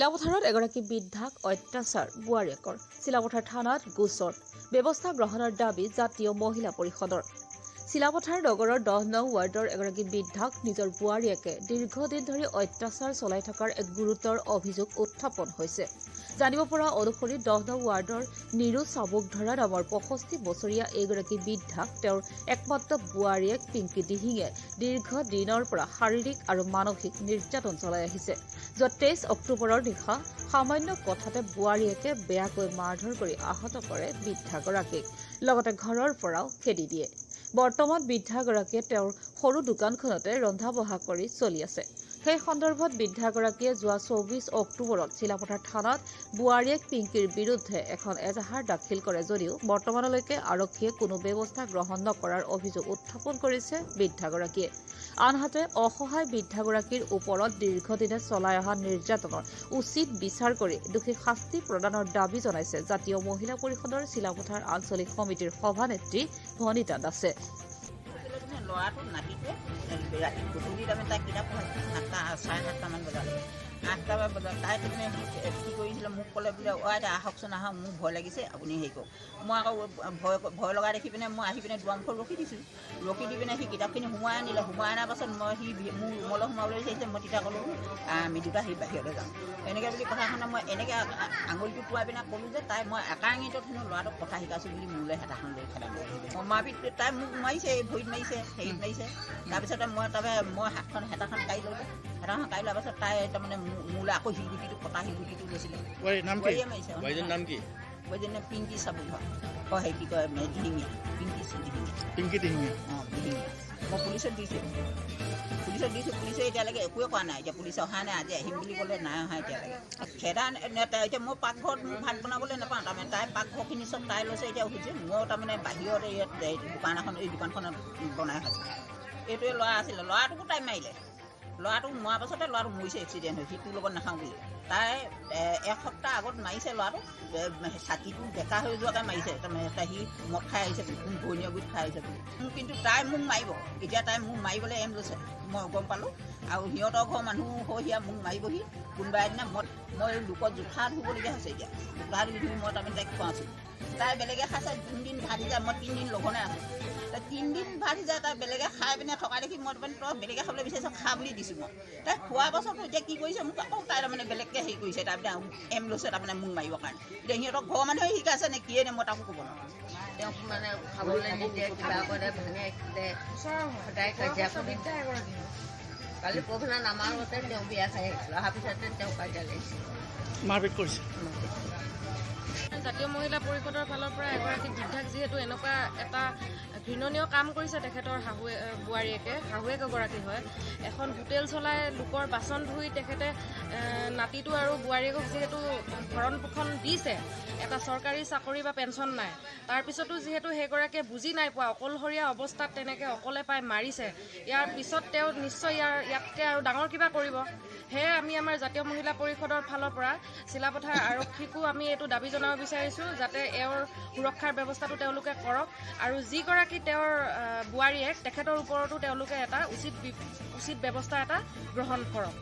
চিলাপথাৰত এগৰাকী বৃদ্ধাক অত্যাচাৰ বোৱাৰীয়েকৰ চিলাপথাৰ থানাত গোচৰ ব্যৱস্থা গ্ৰহণৰ দাবী জাতীয় মহিলা পৰিষদৰ চিলাপথাৰ নগৰৰ 10 নং ৱাৰ্ডৰ এগৰাকী বৃদ্ধাক নিজৰ বোৱাৰীয়েকে দীৰ্ঘদিন ধৰি অত্যাচাৰ চলাই থকাৰ এক গুৰুতৰ অভিযোগ উত্থাপন হৈছে জানিব পৰা অনুসৰি 10 নং ৱাৰ্ডৰ নিৰু চাবুকধৰা নামৰ 65 বছৰীয়া এইগৰাকী বৃদ্ধাক তেওঁৰ একমাত্ৰ বোৱাৰীয়েক পিংকি দিহিঙে দীৰ্ঘদিনৰ পৰা শাৰীৰিক আৰু মানসিক নিৰ্যাতন চলাই আহিছে য'ত 23 অক্টোবৰৰ নিশা সামান্য কথাতে বোৱাৰীয়েকে বেয়াকৈ মাৰধৰ কৰি আহত কৰে বৃদ্ধাগৰাকীক লগতে ঘৰৰ পৰাও খেদি দিয়ে বৰ্তমান বৃদ্ধাগৰাকীয়ে তেওঁৰ সৰু দোকানখনতে ৰন্ধা-বঢ়া কৰি চলি আছে সেই সন্দৰ্ভত বৃদ্ধাগৰাকীয়ে যোৱা 24 অক্টোবৰত চিলাপথাৰ থানাত বোৱাৰীয়েক পিংকিৰ বিৰুদ্ধে এখন এজাহাৰ দাখিল কৰে যদিও বৰ্তমানলৈকে আৰক্ষীয়ে কোনো ব্যৱস্থা গ্ৰহণ নকৰাৰ অভিযোগ উত্থাপন কৰিছে বৃদ্ধাগৰাকীয়ে আনহাতে অসহায় বৃদ্ধাগৰাকীৰ ওপৰত দীৰ্ঘদিনে চলাই অহা নিৰ্যাতনৰ উচিত বিচাৰ কৰি দোষীক শাস্তি প্ৰদানৰ দাবী জনাইছে জাতীয় মহিলা পৰিষদৰ চিলাপথাৰ আঞ্চলিক সমিতিৰ সভানেত্ৰী ভনিতা দাসে ল'ৰাটো নাতিটোৱে ৰাতি গধূলি তাৰমানে তাই কিতাপ পঢ়াইছিল 7:30মান বজাত 8টা বজাত তাই তাৰমানে কি কৰিছিলে মোক ক'লে বোলে এতিয়া আহকচোন আহক মোৰ ভয় লাগিছে আপুনি হেৰি কৰক মই আকৌ ভয় লগা দেখি পিনে মই আহি পিনে দুৱাৰমুখত ৰখি দিছোঁ ৰখি দি পিনে সি কিতাপখিনি সোমাই আনিলে সোমাই অনাৰ পাছত মই সি মোৰ ৰুমলৈ সোমাবলৈ বিচাৰিছে মই তেতিয়া ক'লোঁ আমি দুটা সি বাহিৰলৈ যাওঁ এনেকৈ বুলি কথাখনে মই এনেকৈ আঙুলিটো টুৱাই পিনে ক'লোঁ যে তাই মই একাঙিতত হেনো ল'ৰাটোক কথা শিকাইছোঁ বুলি মোলৈ হেতাখন লৈ খেলাম মই মাৰপিট তাই মোক মাৰিছে ভৰিত মাৰিছে হেৰিত মাৰিছে তাৰপিছতে মই হাতখন হেতাখন কাঢ়ি ল'লোঁ হেতাখন কাঢ়ি লোৱাৰ পাছত তাই তাৰমানে মোলৈ আকৌ শিলগুটিটো কটা শিলগুটিটো লৈছিলে বৈজনীয়ে পিংকি চাবুকধৰা সেই কি কয় দিহিঙীয়া পিংকি দিহিঙীয়া অঁ দিহিঙীয়া মই পুলিচত দিছোঁ পুলিচে এতিয়ালৈকে একোৱে কোৱা নাই এতিয়া পুলিচে অহা নাই আজি আহিম বুলি ক'লে নাই অহা এতিয়ালৈকে খেদা এতিয়া মই পাকঘৰত মোক ভাত বনাবলৈ নাপাওঁ তাৰমানে তাই পাকঘৰখিনি চব তাই লৈছে এতিয়া উঠিছে মই তাৰমানে বাহিৰত ইয়াত এই দোকানখনত বনাই খাইছোঁ এইটোৱে ল'ৰা আছিলে ল'ৰাটোকো তাই মাৰিলে ল'ৰাটোক মৰাৰ পাছতে ল'ৰাটো মৰিছে এক্সিডেণ্ট হৈ সিটোৰ লগত নাখাওঁ বুলি তাই এসপ্তাহ আগত মাৰিছে ল'ৰাটোক ছাতিটো বেকা হৈ যোৱাকৈ মাৰিছে তাৰমানে সি মদ খাই আহিছে ঘূৰণীয়া গোট খাই আহিছে কিন্তু তাই মোক মাৰিব এতিয়া তাই মোক মাৰিবলৈ এম লৈছে মই গম পালোঁ আৰু সিহঁতৰ ঘৰৰ মানুহ হৈ সিয়া মোক মাৰিবহি কোনোবা এদিনা মই লোকত জোঠা ধুবলগীয়া হৈছে এতিয়া জোঠা ধুই মই তাৰমানে তাইক খুৱাইছোঁ তাই বেলেগে খাইছে 3 দিন ভাত সিজাই মই 3 দিন লঘনে আছোঁ 3 দিন ভাত সিজাই তাই বেলেগে খাই পিনে থকা দেখি মই তাৰমানে তই বেলেগে খাবলৈ বিচাৰিছ খা বুলি দিছোঁ মই তাই খোৱাৰ পাছতো এতিয়া কি কৰিছে মোক আকৌ তাই তাৰমানে বেলেগকৈ হেৰি কৰিছে তাৰপিছত এম লৈছে তাৰমানে মোক মাৰিবৰ কাৰণে এতিয়া সিহঁতৰ ঘৰৰ মানুহে শিকাইছে নে কিয়ে নে মই তাকো ক'ব নোৱাৰোঁ তেওঁক মানে খাবলৈ নিদিয়ে কিবা কৰে ভাঙে সদায় কাজিয়া কৰি কালি পৰহিনা নামাৰ আগতে তেওঁ বিয়া খাই আহিছিল অহাৰ পিছতে তেওঁ কাজিয়া লাগিছিল মাৰপিট কৰিছে জাতীয় মহিলা পৰিষদৰ ফালৰ পৰা এগৰাকী বৃদ্ধাক যিহেতু এনেকুৱা এটা ঘৃণনীয় কাম কৰিছে তেখেতৰ শাহুৱেক এগৰাকী হয় এখন হোটেল চলাই লোকৰ বাচন ধুই তেখেতে নাতিটো আৰু বোৱাৰীয়েকক যিহেতু ভৰণ পোষণ দিছে এটা চৰকাৰী চাকৰি বা পেঞ্চন নাই তাৰপিছতো যিহেতু সেইগৰাকীয়ে বুজি নাই পোৱা অকলশৰীয়া অৱস্থাত তেনেকৈ অকলে পাই মাৰিছে ইয়াৰ পিছত তেওঁ নিশ্চয় ইয়াতকৈ আৰু ডাঙৰ কিবা কৰিব সেয়ে আমি আমাৰ জাতীয় মহিলা পৰিষদৰ ফালৰ পৰা চিলাপথাৰ আৰক্ষীকো আমি এইটো দাবী জনাব বিচাৰিছোঁ যাতে এওঁৰ সুৰক্ষাৰ ব্যৱস্থাটো তেওঁলোকে কৰক আৰু যিগৰাকী তেওঁৰ বোৱাৰীয়েক তেখেতৰ ওপৰতো তেওঁলোকে এটা উচিত ব্যৱস্থা এটা গ্ৰহণ কৰক